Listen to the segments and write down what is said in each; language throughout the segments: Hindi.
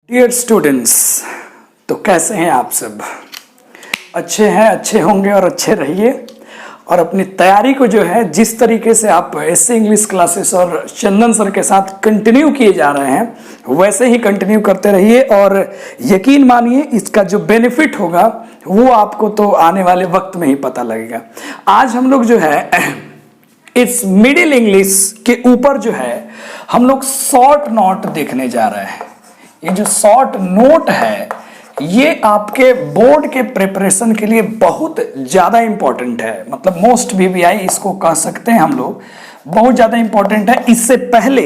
डियर स्टूडेंट्स, तो कैसे हैं आप सब? अच्छे हैं, अच्छे होंगे और अच्छे रहिए। और अपनी तैयारी को जो है जिस तरीके से आप ऐसे इंग्लिश क्लासेस और चंदन सर के साथ कंटिन्यू किए जा रहे हैं वैसे ही कंटिन्यू करते रहिए। और यकीन मानिए इसका जो बेनिफिट होगा वो आपको तो आने वाले वक्त में ही पता लगेगा। आज हम लोग जो है इस मिडिल इंग्लिश के ऊपर जो है हम लोग शॉर्ट नोट देखने जा रहे हैं। ये जो शॉर्ट नोट है ये आपके बोर्ड के प्रिपरेशन के लिए बहुत ज़्यादा इंपॉर्टेंट है। मतलब मोस्ट वीवीआई इसको कह सकते हैं हम लोग, बहुत ज़्यादा इंपॉर्टेंट है। इससे पहले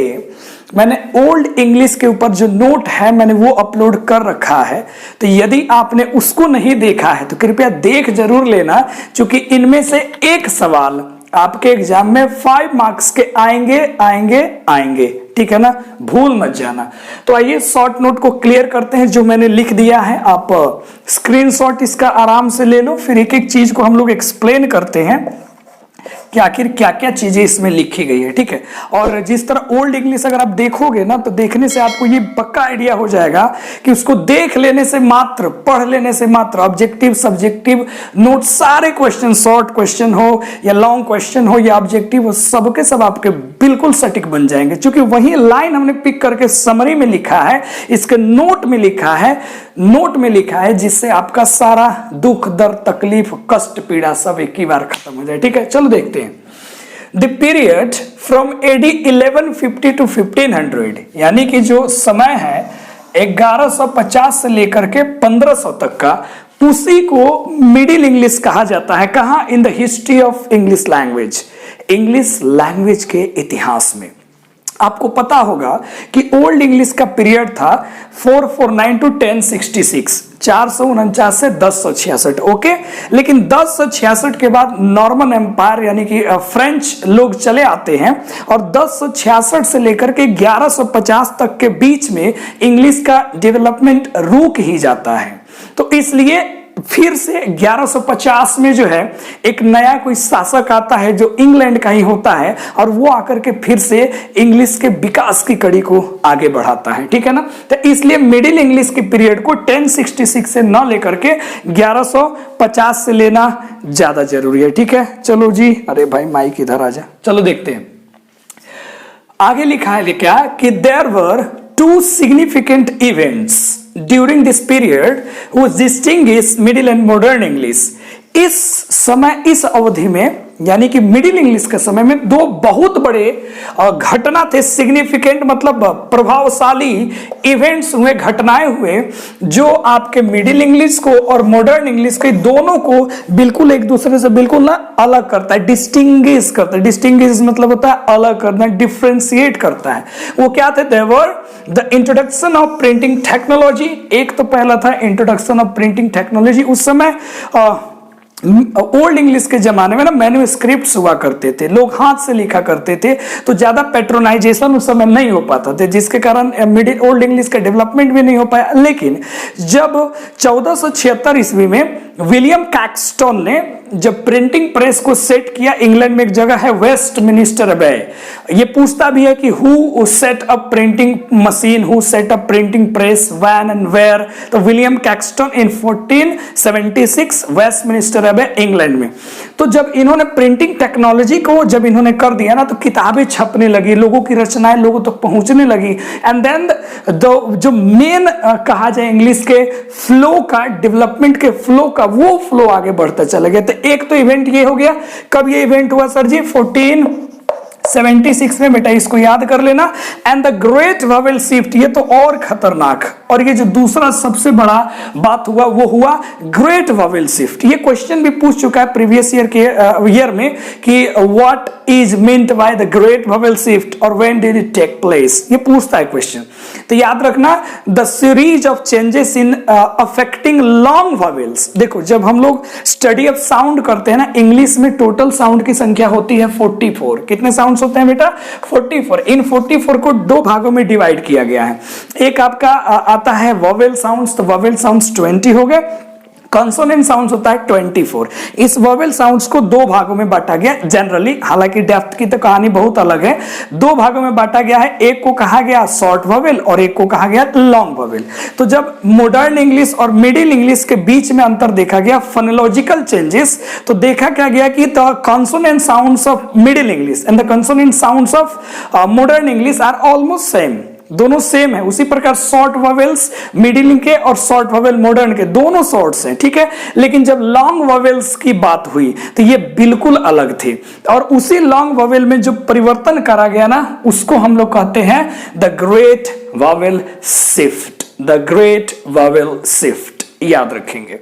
मैंने ओल्ड इंग्लिश के ऊपर जो नोट है मैंने वो अपलोड कर रखा है, तो यदि आपने उसको नहीं देखा है तो कृपया देख जरूर लेना, क्योंकि इनमें से एक सवाल आपके एग्जाम में 5 मार्क्स के आएंगे। ठीक है ना, भूल मत जाना। तो आइए शॉर्ट नोट को क्लियर करते हैं जो मैंने लिख दिया है। आप स्क्रीनशॉट इसका आराम से ले लो, फिर एक एक चीज को हम लोग एक्सप्लेन करते हैं कि आखिर क्या क्या चीजें इसमें लिखी गई है। ठीक है, और जिस तरह ओल्ड इंग्लिश अगर आप देखोगे ना तो देखने से आपको ये पक्का आइडिया हो जाएगा कि उसको देख लेने से मात्र, पढ़ लेने से मात्र ऑब्जेक्टिव सब्जेक्टिव नोट सारे क्वेश्चन, शॉर्ट क्वेश्चन हो या लॉन्ग क्वेश्चन हो या ऑब्जेक्टिव हो, सबके सब आपके बिल्कुल सटीक बन जाएंगे। क्योंकि वही लाइन हमने पिक करके समरी में लिखा है, इसके नोट में लिखा है जिससे आपका सारा दुख दर्द तकलीफ कष्ट पीड़ा सब एक ही बार खत्म हो जाए। ठीक है, चलो देखते हैं। The period from AD 1150 to 1500, यानी कि जो समय है 1150 से लेकर के 1500 तक का, उसी को मिडिल इंग्लिश कहा जाता है। कहां? In the history of English language, English language के इतिहास में। आपको पता होगा कि ओल्ड इंग्लिश का पीरियड था 449 टू 1066, 449 से 1066। ओके, लेकिन 1066 के बाद नॉर्मन एम्पायर यानी कि फ्रेंच लोग चले आते हैं और 1066 से लेकर के 1150 तक के बीच में इंग्लिश का डेवलपमेंट रुक ही जाता है। तो इसलिए फिर से 1150 में जो है एक नया कोई शासक आता है जो इंग्लैंड का ही होता है और वो आकर के फिर से इंग्लिश के विकास की कड़ी को आगे बढ़ाता है। ठीक है ना, तो इसलिए मिडिल इंग्लिश के पीरियड को 1066 से न लेकर के 1150 से लेना ज्यादा जरूरी है। ठीक है, चलो जी, अरे भाई माइक इधर आ जा। चलो देखते हैं आगे लिखा है क्या कि there were 2 significant events during this period which distinguish middle and modern English। इस समय, इस अवधि में यानी कि मिडिल इंग्लिश के समय में 2 बहुत बड़े घटना थे। सिग्निफिकेंट मतलब प्रभावशाली इवेंट्स हुए, घटनाएं हुए जो आपके मिडिल इंग्लिश को और मॉडर्न इंग्लिश के दोनों को बिल्कुल एक दूसरे से बिल्कुल ना अलग करता है, डिस्टिंग्विश करता है। डिस्टिंग्विश मतलब होता है अलग करना, डिफ्रेंशिएट करता है। वो क्या थे? They were the introduction of printing technology. एक तो पहला था इंट्रोडक्शन ऑफ प्रिंटिंग टेक्नोलॉजी। उस समय ओल्ड इंग्लिश के जमाने में ना मैन्युस्क्रिप्ट्स हुआ करते थे, लोग हाथ से लिखा करते थे, तो ज्यादा पेट्रोनाइजेशन उस समय नहीं हो पाता था, जिसके कारण मिडिल ओल्ड इंग्लिश का डेवलपमेंट भी नहीं हो पाया। लेकिन जब 1476 ईस्वी में विलियम कैक्सटन ने जब प्रिंटिंग प्रेस को सेट किया, इंग्लैंड में एक जगह है वेस्टमिनिस्टर अबे, ये पूछता भी है कि who set up printing machine, who set up printing press, when and where, तो William Caxton in 1476 Westminster Abbey England में। तो जब इन्होंने प्रिंटिंग टेक्नोलॉजी को जब इन्होंने कर दिया ना तो किताबें छपने लगी, लोगों की रचनाएं लोगों तक पहुंचने लगी। एंड देन जो मेन कहा जाए इंग्लिश के फ्लो का, डेवलपमेंट के फ्लो का, वो फ्लो आगे बढ़ता चला गया। तो एक तो इवेंट ये हो गया। कब ये इवेंट हुआ सर जी? 1476 में, बेटा इसको याद कर लेना। And the great vowel shift, ये तो और खतरनाक। और ये जो दूसरा सबसे बड़ा बात हुआ वो हुआ ग्रेट वावेल शिफ्ट। ये क्वेश्चन भी पूछ चुका है प्रीवियस ईयर में कि what is meant by the great vowel shift और when did it take place, ये पूछता है क्वेश्चन। तो याद रखना the series of changes in affecting long vowels. देखो जब हम लोग स्टडी ऑफ साउंड करते हैं ना, इंग्लिश में टोटल साउंड की संख्या होती है 44। कितने साउंड्स होते हैं बेटा? 44। इन 44 को 2 भागों में डिवाइड किया गया है। एक आपका आता है वोवेल साउंड्स, तो वोवेल साउंड्स 20 हो गए। कंसोनेंट साउंड्स होता है 24। इस वोवेल साउंड्स को दो भागों में बांटा गया जनरली, हालांकि डेप्थ की तो कहानी बहुत अलग है। दो भागों में बांटा गया है, एक को कहा गया शॉर्ट वोवेल और एक को कहा गया लॉन्ग वोवेल। तो जब मॉडर्न इंग्लिश और मिडिल इंग्लिश के बीच में अंतर देखा गया, फोनोलॉजिकल चेंजेस, तो देखा क्या गया कि the consonant sounds of Middle English and the consonant sounds of Modern English are almost same, दोनों सेम है। उसी प्रकार शॉर्ट वोवेल्स मिडिल के और शॉर्ट वोवेल मॉडर्न के दोनों शॉर्ट्स हैं, ठीक है। लेकिन जब लॉन्ग वोवेल्स की बात हुई तो ये बिल्कुल अलग थे, और उसी लॉन्ग वोवेल में जो परिवर्तन करा गया ना, उसको हम लोग कहते हैं the great vowel shift, the great vowel shift, याद रखेंगे।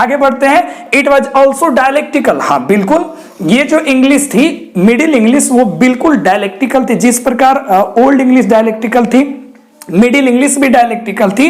आगे बढ़ते हैं। इट वॉज ऑल्सो डायलेक्टिकल, हाँ बिल्कुल, ये जो इंग्लिश थी मिडिल इंग्लिश वो बिल्कुल डायलेक्टिकल थी। जिस प्रकार ओल्ड इंग्लिश डायलेक्टिकल थी, मिडिल इंग्लिश भी डायलेक्टिकल थी।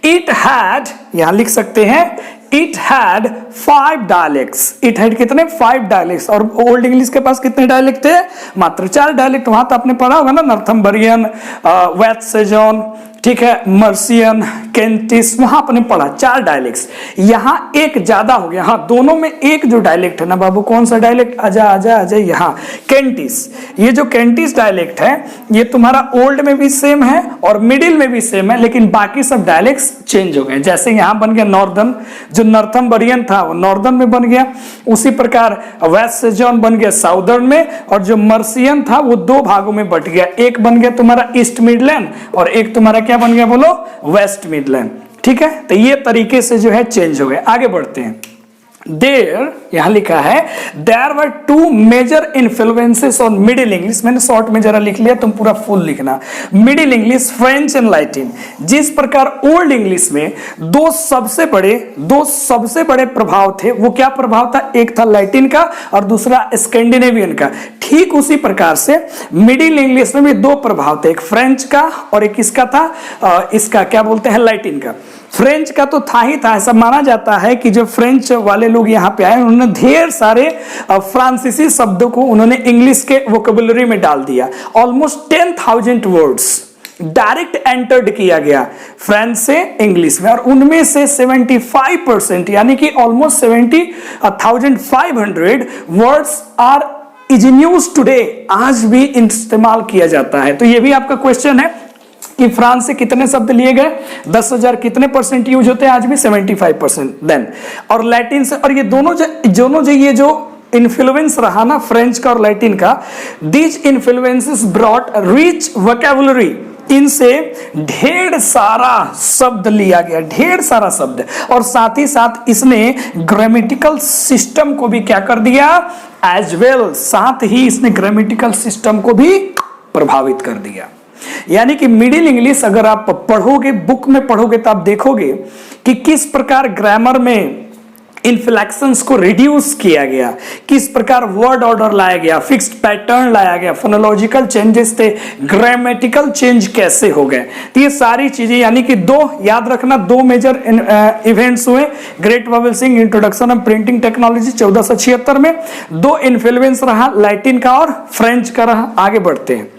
इट हैड, यहां लिख सकते हैं, it had 5 dialects. It had कितने? 5 डायलेक्ट्स। और ओल्ड इंग्लिश के पास कितने डायलेक्ट थे? मात्र 4 डायलेक्ट। वहां तो आपने पढ़ा होगा ना, नॉर्थम्बरियन, वेस्ट सेजोन, ठीक है, मर्सियन, केंटिस, वहां आपने पढ़ा 4 डायलेक्ट्स। यहां एक ज्यादा हो गया, हाँ दोनों में एक जो डायलेक्ट है ना बाबू, कौन सा डायलेक्ट? आजा आजा आजा, यहां केंटिस। ये जो केंटिस डायलेक्ट है ये तुम्हारा ओल्ड में भी सेम है और मिडिल में भी सेम है, लेकिन बाकी सब डायलेक्ट्स चेंज हो गए। जैसे यहां बन गया नॉर्दर्न, जो नॉर्थम्बरियन था वो नॉर्दर्न में बन गया, उसी प्रकार वेस्ट सेजोन बन गया साउदर्न में, और जो मर्सियन था वो 2 भागों में बट गया। एक बन गया तुम्हारा ईस्ट मिडलैंड और एक तुम्हारा क्या बन गया बोलो? वेस्ट मिडलैंड, ठीक है। तो ये तरीके से जो है चेंज हो गए। आगे बढ़ते हैं। देयर, यहां लिखा है, there were 2 major influences on Middle English. मैंने शॉर्ट में जरा लिख लिया, तुम पूरा फुल लिखना। Middle English, French and Latin. जिस प्रकार ओल्ड इंग्लिश में दो सबसे बड़े प्रभाव थे, वो क्या प्रभाव था? एक था लैटिन का और दूसरा स्कैंडिनेवियन का। ठीक उसी प्रकार से मिडिल इंग्लिश में भी 2 प्रभाव थे, एक फ्रेंच का और एक इसका था, इसका क्या बोलते हैं, लैटिन का। फ्रेंच का तो था ही था, ऐसा माना जाता है कि जो फ्रेंच वाले लोग यहाँ पे आए उन्होंने ढेर सारे फ्रांसीसी शब्दों को उन्होंने इंग्लिश के वोकेबुलरी में डाल दिया। ऑलमोस्ट 10,000 वर्ड्स डायरेक्ट एंटर्ड किया गया फ्रेंच से इंग्लिश में, और उनमें से 75% यानी कि almost 70,500 words are is in use today, आज भी इस्तेमाल किया जाता है। तो ये भी आपका क्वेश्चन है कि फ्रांस से कितने शब्द लिए गए? 10,000, कितने परसेंट यूज होते हैं आज भी? 75%। देन और लैटिन से, और ये दोनों ये जो इन्फ्लुएंस रहा ना फ्रेंच का और लैटिन का, these influences brought rich vocabulary. इनसे ढेर सारा शब्द लिया गया, ढेर सारा शब्द, और साथ ही साथ इसने ग्रामेटिकल सिस्टम को भी क्या कर दिया? एज वेल, साथ ही इसने ग्रामेटिकल सिस्टम को भी प्रभावित कर दिया। यानी कि मिडिल इंग्लिश अगर आप पढ़ोगे, बुक में पढ़ोगे, तो आप देखोगे कि किस प्रकार ग्रामर में इन्फ्लेक्शंस को रिड्यूस किया गया, किस प्रकार वर्ड ऑर्डर लाया गया, फिक्स्ड पैटर्न लाया गया, फोनोलॉजिकल चेंजेस थे, ग्रामेटिकल चेंज कैसे हो गए। तो ये सारी चीजें, यानी कि 2 याद रखना, 2 मेजर इवेंट्स हुए। Great vowel shift, introduction of printing technology 1476 में 2 इन्फ्लुएंस रहा, लैटिन का और फ्रेंच का रहा। आगे बढ़ते हैं।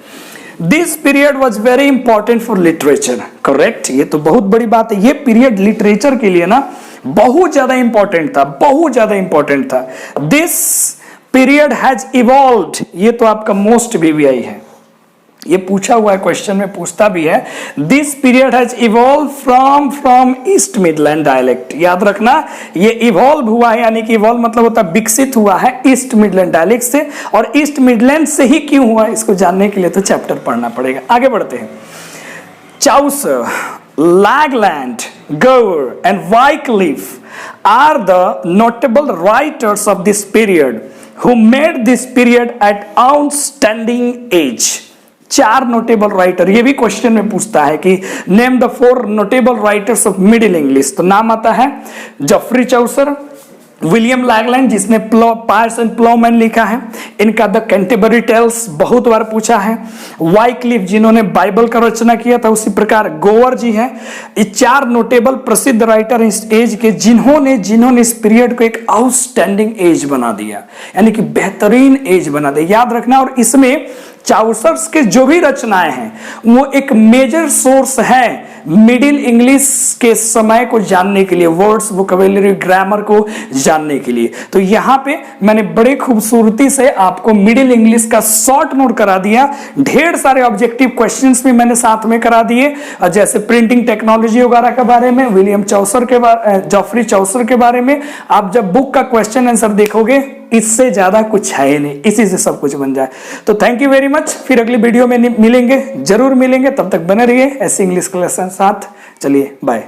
This period was very important for literature, correct. ये तो बहुत बड़ी बात है, ये पीरियड लिटरेचर के लिए ना बहुत ज्यादा इंपॉर्टेंट था, बहुत ज्यादा इंपॉर्टेंट था। दिस पीरियड हैज इवॉल्व्ड, ये तो आपका मोस्ट बीवीआई है, ये पूछा हुआ है, क्वेश्चन में पूछता भी है। This period has evolve from east Midland dialect. याद रखना, ये इवॉल्व हुआ है, यानी कि इवॉल्व मतलब होता है विकसित हुआ है ईस्ट मिडलैंड डायलेक्ट से। और ईस्ट मिडलैंड से ही क्यों हुआ, इसको जानने के लिए तो चैप्टर पढ़ना पड़ेगा। आगे बढ़ते हैं। Chaucer, Langland, Gower and Wycliffe are the notable writers of this period who made this period at outstanding age. 4 notable writer, ये भी क्वेश्चन में पूछता है कि name the 4 notable writers of Middle English. तो नाम आता है जॉफ्री चाउसर, विलियम लैगलैंड जिसने पायर्स एंड प्लोमैन लिखा है, इनका द कैंटरबरी टेल्स बहुत बार पूछा है, वाइक्लिफ जिन्होंने बाइबल का रचना किया था, उसी प्रकार गोवर जी हैं। ये 4 नोटेबल प्रसिद्ध राइटर इस एज के जिन्होंने इस पीरियड को एक आउटस्टैंडिंग एज बना दिया, यानी कि बेहतरीन एज बना दिया। याद रखना, और इसमें चाउसर के जो भी रचनाएं हैं वो एक मेजर सोर्स है मिडिल इंग्लिश के समय को जानने के लिए, वर्ड्स, वोकैबुलरी, ग्रामर को जानने के लिए। तो यहां पे मैंने बड़े खूबसूरती से आपको मिडिल इंग्लिश का शॉर्ट नोट करा दिया। ढेर सारे ऑब्जेक्टिव क्वेश्चंस भी मैंने साथ में करा दिए, जैसे प्रिंटिंग टेक्नोलॉजी वगैरह के बारे में, विलियम चाउसर के जॉफरी चाउसर के बारे में। आप जब बुक का क्वेश्चन आंसर देखोगे इससे ज्यादा कुछ है ही नहीं, इसी से सब कुछ बन जाए। तो थैंक यू वेरी मच। फिर अगली वीडियो में मिलेंगे, जरूर मिलेंगे। तब तक बने रहिए ऐसे इंग्लिश क्लास के साथ। चलिए बाय।